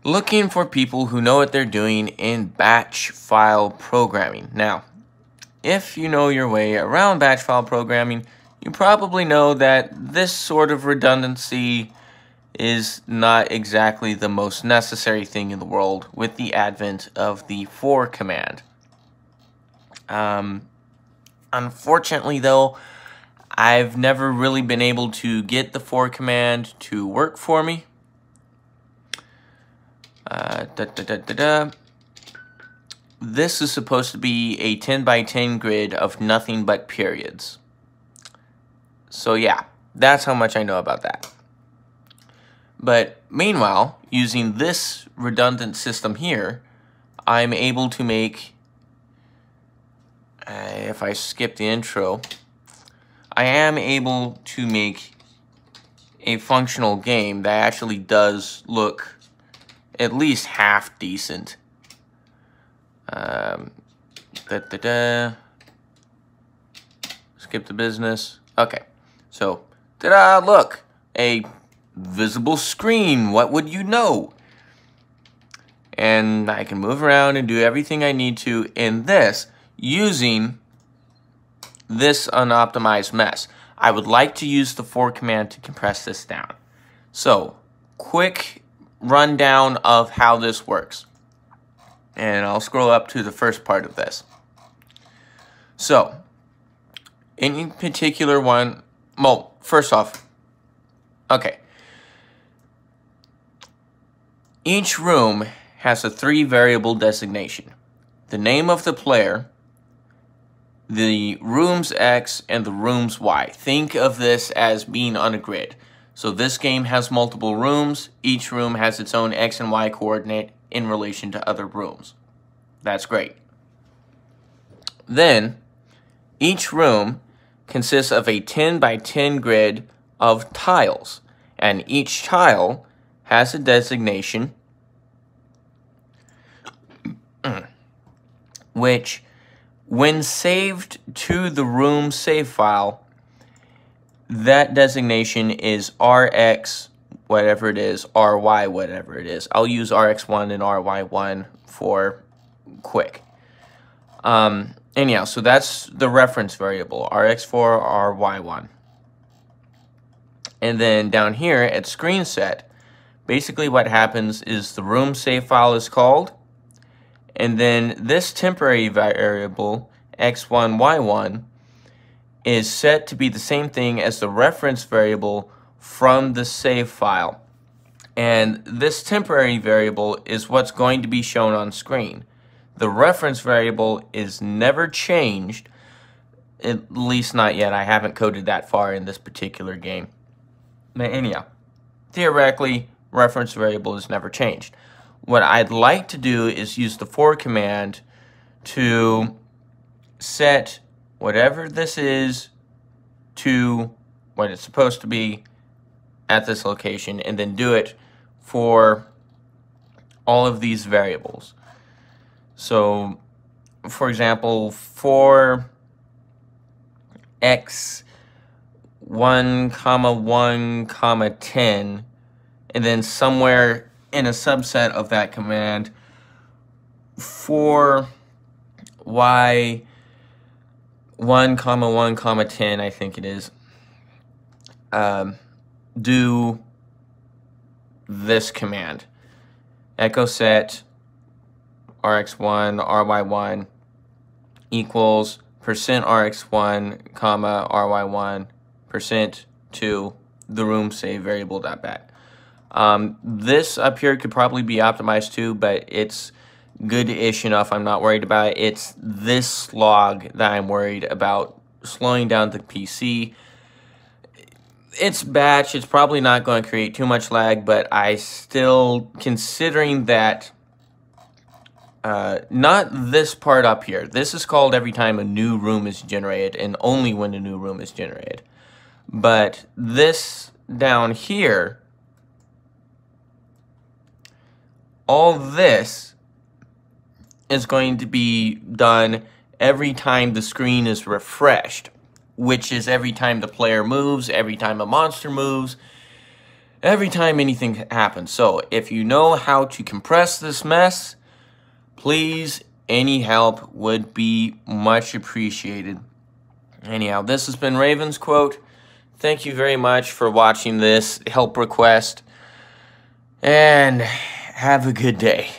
Looking for people who know what they're doing in batch file programming. Now, if you know your way around batch file programming, you probably know that this sort of redundancy is not exactly the most necessary thing in the world with the advent of the for command. Unfortunately, though, I've never really been able to get the for command to work for me. This is supposed to be a 10 by 10 grid of nothing but periods. So yeah, that's how much I know about that. But meanwhile, using this redundant system here, I'm able to make, if I skip the intro, I am able to make a functional game that actually does look at least half decent. Skip the business. Okay, so ta-da! Look, a visible screen. What would you know? And I can move around and do everything I need to in this using this unoptimized mess. I would like to use the for command to compress this down. So, quick rundown of how this works. And I'll scroll up to the first part of this. So, any particular one, well, first off, okay. Each room has a 3-variable designation. The name of the player, the room's X, and the room's Y. Think of this as being on a grid. So this game has multiple rooms. Each room has its own X and Y coordinate in relation to other rooms. That's great. Then, each room consists of a 10 by 10 grid of tiles, and each tile has a designation which, when saved to the room save file, that designation is RX, whatever it is, RY, whatever it is. I'll use RX1 and RY1 for quick. Anyhow, so that's the reference variable, RX4, RY1. And then down here at screen set, basically what happens is the room save file is called, and then this temporary variable, X1, Y1, is set to be the same thing as the reference variable from the save file. And this temporary variable is what's going to be shown on screen. The reference variable is never changed, at least not yet. I haven't coded that far in this particular game. But anyhow, theoretically, reference variable is never changed. What I'd like to do is use the for command to set whatever this is to what it's supposed to be at this location, and then do it for all of these variables. So, for example, for x 1, 1, 10, and then somewhere in a subset of that command, for y 1, 1, 10, I think it is, do this command. Echo set rx1, ry1 equals %rx1, ry1, %to the room save variable.bat. This up here could probably be optimized too, but it's good-ish enough. I'm not worried about it. It's this log that I'm worried about slowing down the PC. It's batch. It's probably not going to create too much lag, but I still, considering that, not this part up here. This is called every time a new room is generated, and only when a new room is generated. But this down here, all this is going to be done every time the screen is refreshed, which is every time the player moves, every time a monster moves. every time anything happens. So if you know how to compress this mess, please, any help would be much appreciated. Anyhow, this has been Raven's Quote. Thank you very much for watching this help request, and have a good day.